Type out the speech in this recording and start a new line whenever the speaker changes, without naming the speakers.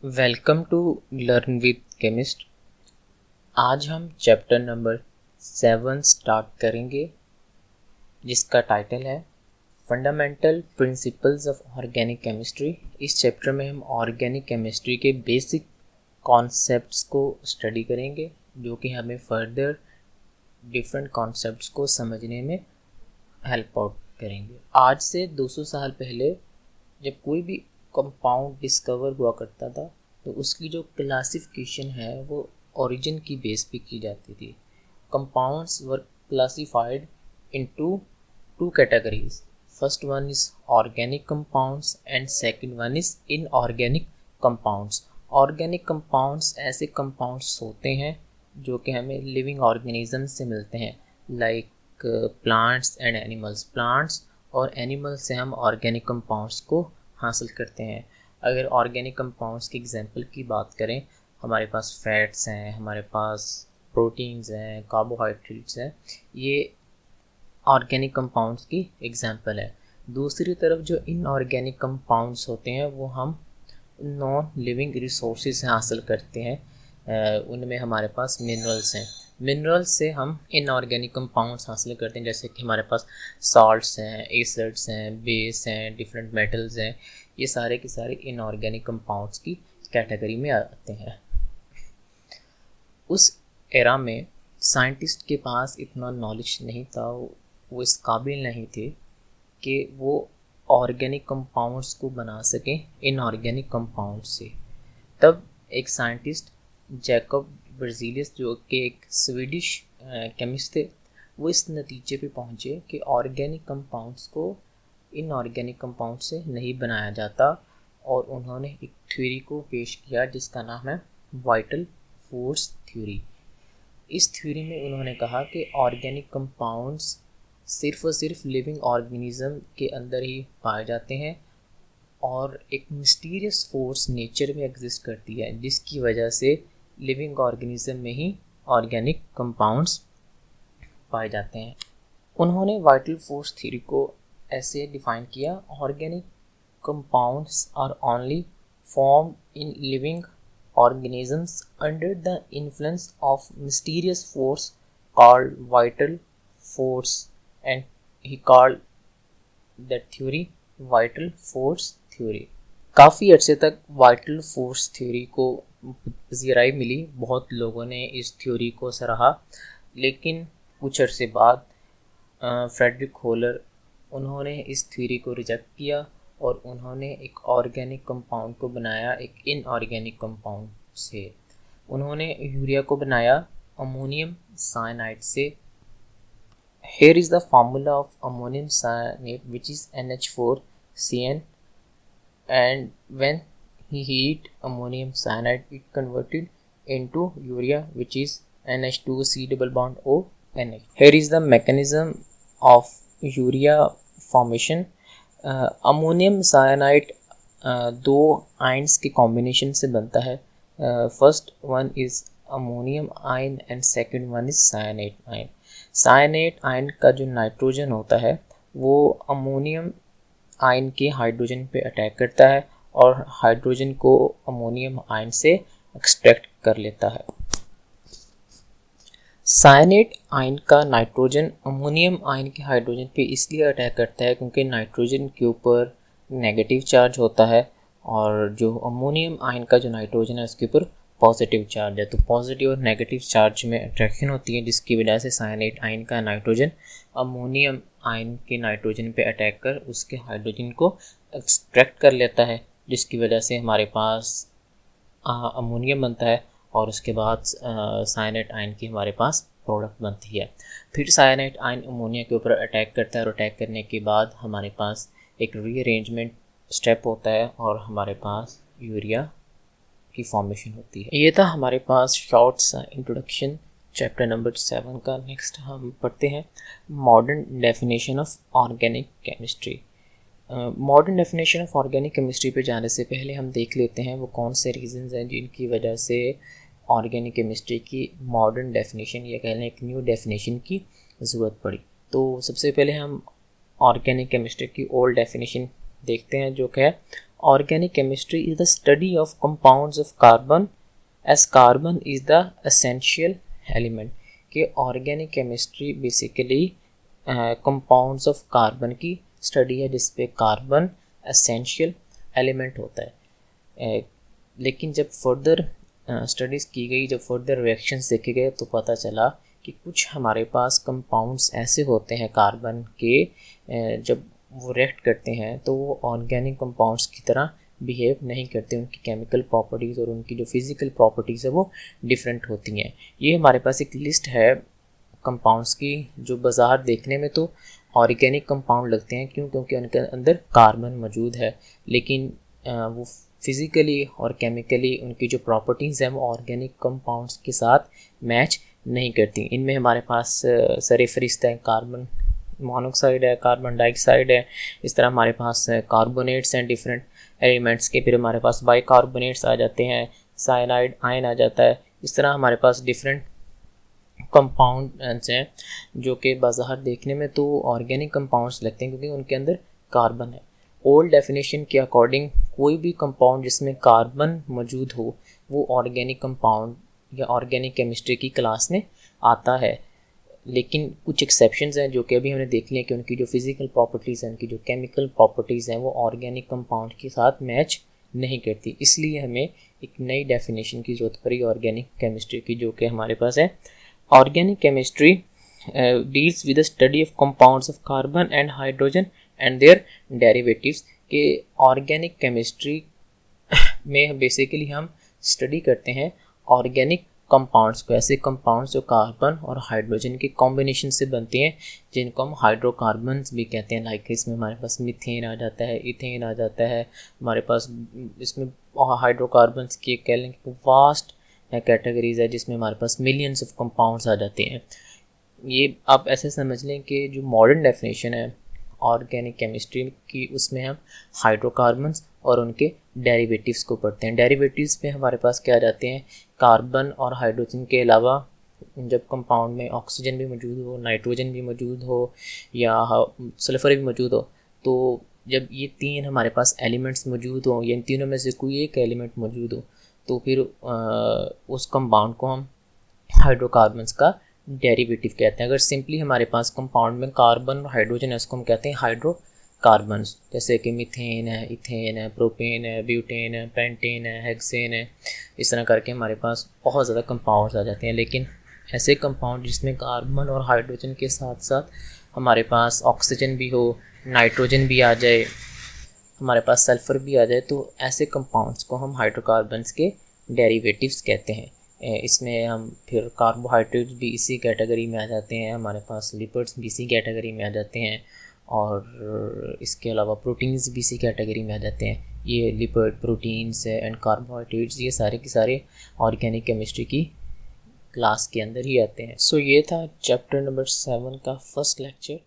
Welcome to learn with chemist. आज हम chapter number 7 start करेंगे, जिसका टाइटल है fundamental principles of organic chemistry. इस चैप्टर में हम ऑर्गेनिक केमिस्ट्री के बेसिक कॉन्सेप्ट्स को स्टडी करेंगे, जो कि हमें फर्दर डिफरेंट कॉन्सेप्ट्स को समझने में हेल्प आउट करेंगे। आज से 200 साल पहले जब कोई भी कंपाउंड डिस्कवर हुआ करता था, तो उसकी जो क्लासिफिकेशन है वो ओरिजिन की बेस पे की जाती थी। Compounds were classified into two categories. First one is organic compounds and second one is inorganic compounds. Organic compounds ऐसे कंपाउंड्स होते हैं जो कि हमें लिविंग ऑर्गेनिज्म से मिलते हैं, like plants and animals. Plants और एनिमल्स से हम ऑर्गेनिक कंपाउंड्स को हासिल करते हैं। अगर ऑर्गेनिक कंपाउंड्स की एग्जांपल की बात करें, हमारे पास फैट्स हैं, हमारे पास प्रोटीन्स हैं, कार्बोहाइड्रेट्स हैं, ये ऑर्गेनिक कंपाउंड्स की एग्जांपल है। दूसरी तरफ जो इनऑर्गेनिक कंपाउंड्स होते हैं वो हम नॉन लिविंग रिसोर्सेज से हासिल करते हैं। उनमें हमारे पास मिनरल्स हैं। मिनरल्स से हम इनऑर्गेनिक कंपाउंड्स हासिल करते हैं, जैसे कि हमारे पास सॉल्ट्स हैं, एसिड्स हैं, बेस हैं, डिफरेंट मेटल्स हैं। ये सारे के सारे इनऑर्गेनिक कंपाउंड्स की कैटेगरी में आते हैं। उस एरा में साइंटिस्ट के पास इतना नॉलेज नहीं था, वो इस काबिल नहीं थे कि वो ऑर्गेनिक कंपाउंड्स को बना सकें इनऑर्गेनिक कंपाउंड से। तब एक साइंटिस्ट जैकब बर्जीलियस, जो कि एक स्वीडिश केमिस्ट थे, वो इस नतीजे पे पहुँचे कि ऑर्गेनिक कंपाउंड्स को इनऑर्गेनिक कंपाउंड से नहीं बनाया जाता, और उन्होंने एक थ्योरी को पेश किया जिसका नाम है वाइटल फोर्स थ्योरी। इस थ्योरी में उन्होंने कहा कि ऑर्गेनिक कंपाउंड्स सिर्फ और सिर्फ लिविंग ऑर्गेनिज्म के अंदर ही पाए जाते हैं, और एक मिस्टीरियस फोर्स नेचर में एग्जिस्ट करती है, जिसकी वजह से लिविंग ऑर्गेनिज्म में ही ऑर्गेनिक कंपाउंड्स पाए जाते हैं। उन्होंने वाइटल फोर्स थ्योरी को ऐसे डिफाइन किया: organic compounds are only formed in living organisms under the influence of mysterious force called vital force, and he called that theory vital force theory. काफ़ी अर्से तक vital force theory को पजीराई मिली, बहुत लोगों ने इस थ्योरी को सराहा, लेकिन कुछ अर्से बाद फ्रेडरिक होलर, उन्होंने इस थ्योरी को रिजेक्ट किया और उन्होंने एक ऑर्गेनिक कंपाउंड को बनाया एक इनऑर्गेनिक कंपाउंड से। उन्होंने यूरिया को बनाया अमोनियम साइनाइड से। Here is the formula of ammonium cyanide, which is NH4Cn, and when he heat ammonium cyanide, it converted into urea, which is NH2C double bond O NH. Here is the mechanism of urea formation. Ammonium cyanide दो ions के combination से बनता है। First one is ammonium ion and second one is cyanate ion. Cyanate ion का जो nitrogen होता है वो अमोनियम आयन के हाइड्रोजन पे अटैक करता है और हाइड्रोजन को अमोनियम आयन से एक्सट्रैक्ट कर लेता है। साइनेट आयन का नाइट्रोजन अमोनियम आयन के हाइड्रोजन पे इसलिए अटैक करता है क्योंकि नाइट्रोजन के ऊपर नेगेटिव चार्ज होता है, और जो अमोनियम आयन का जो नाइट्रोजन है उसके ऊपर पॉजिटिव चार्ज है। तो पॉजिटिव और नेगेटिव चार्ज में अट्रैक्शन होती है, जिसकी वजह से साइनेट आयन का नाइट्रोजन अमोनियम आयन के नाइट्रोजन पे अटैक कर उसके हाइड्रोजन को एक्सट्रैक्ट कर लेता है, जिसकी वजह से हमारे पास अमोनियम बनता है, और उसके बाद साइनेट आयन की हमारे पास प्रोडक्ट बनती है। फिर साइनेट आयन अमोनिया के ऊपर अटैक करता है, और अटैक करने के बाद हमारे पास एक रीअरेंजमेंट स्टेप होता है और हमारे पास यूरिया की फॉर्मेशन होती है। ये था हमारे पास शॉर्ट सा इंट्रोडक्शन चैप्टर नंबर 7 का। नेक्स्ट हम पढ़ते हैं modern definition of organic chemistry. Modern definition of organic chemistry पे जाने से पहले हम देख लेते हैं वो कौन से रीजंस हैं जिनकी वजह से ऑर्गेनिक केमिस्ट्री की मॉडर्न डेफिनेशन या कह लें एक न्यू डेफिनेशन की ज़रूरत पड़ी। तो सबसे पहले हम ऑर्गेनिक केमिस्ट्री की ओल्ड डेफिनेशन देखते हैं, जो कि है organic chemistry is the study of compounds of carbon as carbon is the essential element. कि organic chemistry basically compounds of carbon की स्टडी है जिसपे कार्बन एसेंशियल एलिमेंट होता है। लेकिन जब फर्दर स्टडीज़ की गई, जब फर्दर रिएक्शंस देखे गए तो पता चला कि कुछ हमारे पास कंपाउंड्स ऐसे होते हैं कार्बन के, जब वो रिएक्ट करते हैं तो वो ऑर्गेनिक कंपाउंड्स की तरह बिहेव नहीं करते, उनकी केमिकल प्रॉपर्टीज़ और उनकी जो फिज़िकल प्रॉपर्टीज़ है वो डिफरेंट होती हैं। ये हमारे पास एक लिस्ट है कंपाउंड्स की जो बाज़ार देखने में तो ऑर्गेनिक कंपाउंड लगते हैं, क्यों? क्योंकि उनके अंदर कार्बन मौजूद है, लेकिन वो फिज़िकली और केमिकली उनकी जो प्रॉपर्टीज़ हैं वो ऑर्गेनिक कंपाउंड्स के साथ मैच नहीं करती। इनमें हमारे पास सरे-फहरिस्त है, कार्बन मोनोऑक्साइड है, कार्बन डाइऑक्साइड है, इस तरह हमारे पास कार्बोनेट्स हैं डिफरेंट एलिमेंट्स के, फिर हमारे पास बाइकार्बोनेट्स आ जाते हैं, साइनाइड आयन आ जाता है। इस तरह हमारे पास डिफरेंट कंपाउंड्स हैं जो कि बाज़ार देखने में तो ऑर्गेनिक कंपाउंड्स लगते हैं क्योंकि उनके अंदर कार्बन है। ओल्ड डेफिनेशन के अकॉर्डिंग कोई भी कंपाउंड जिसमें कार्बन मौजूद हो वो ऑर्गेनिक कंपाउंड या ऑर्गेनिक केमिस्ट्री की क्लास में आता है। लेकिन कुछ एक्सेप्शंस हैं जो कि अभी हमने देख लिया कि उनकी जो फिज़िकल प्रॉपर्टीज़ हैं, उनकी जो केमिकल प्रॉपर्टीज़ हैं वो ऑर्गेनिक कंपाउंड के साथ मैच नहीं करती। इसलिए हमें एक नई डेफिनेशन की ज़रूरत पड़ी ऑर्गेनिक केमिस्ट्री की, जो कि हमारे पास है organic chemistry deals with the study of compounds of carbon and hydrogen and their derivatives. के ऑर्गेनिक केमिस्ट्री में बेसिकली हम स्टडी करते हैं ऑर्गेनिक कंपाउंड्स को, ऐसे कंपाउंड्स जो कार्बन और हाइड्रोजन के कॉम्बिनेशन से बनते हैं जिनको हम हाइड्रोकार्बन्स भी कहते हैं। लाइक इसमें हमारे पास मीथेन आ जाता है, इथेन आ जाता है, हमारे पास इसमें हाइड्रोकार्बन्स की कह लें वास्ट कैटेगरीज है जिसमें हमारे पास मिलियंस ऑफ कंपाउंड्स आ जाते हैं। ये आप ऐसे समझ लें कि जो मॉडर्न डेफिनेशन है ऑर्गेनिक केमिस्ट्री की उसमें हम हाइड्रोकार्बन्स और उनके डेरिवेटिव्स को पढ़ते हैं। डेरिवेटिव्स में हमारे पास क्या आ जाते हैं, कार्बन और हाइड्रोजन के अलावा जब कंपाउंड में ऑक्सीजन भी मौजूद हो, नाइट्रोजन भी मौजूद हो या सल्फर भी मौजूद हो, तो जब ये तीन हमारे पास एलिमेंट्स मौजूद हो या इन तीनों में से कोई एक एलिमेंट मौजूद हो तो फिर उस कंपाउंड को हम हाइड्रोकार्बन्स का डेरिवेटिव कहते हैं। अगर सिंपली हमारे पास कंपाउंड में कार्बन और हाइड्रोजन है उसको हम कहते हैं हाइड्रोकार्बन्स, जैसे कि मीथेन है, इथेन है, प्रोपेन है, ब्यूटेन है, पेंटेन है, हेक्सेन है। इस तरह करके हमारे पास बहुत ज़्यादा कंपाउंड्स आ जाते हैं। लेकिन ऐसे कंपाउंड जिसमें कार्बन और हाइड्रोजन के साथ साथ हमारे पास ऑक्सीजन भी हो, नाइट्रोजन भी आ जाए, हमारे पास सल्फ़र भी आ जाए, तो ऐसे कंपाउंड्स को हम हाइड्रोकार्बन्स के डेरिवेटिव्स कहते हैं। इसमें हम फिर कार्बोहाइड्रेट्स भी इसी कैटेगरी में आ जाते हैं, हमारे पास लिपिड्स भी इसी कैटेगरी में आ जाते हैं और इसके अलावा प्रोटीन्स भी इसी कैटेगरी में आ जाते हैं। ये लिपिड, प्रोटीन्स एंड कार्बोहाइड्रेट्स ये सारे के सारे ऑर्गेनिक केमिस्ट्री की क्लास के अंदर ही आते हैं। सो ये था चैप्टर नंबर 7 का फर्स्ट लेक्चर।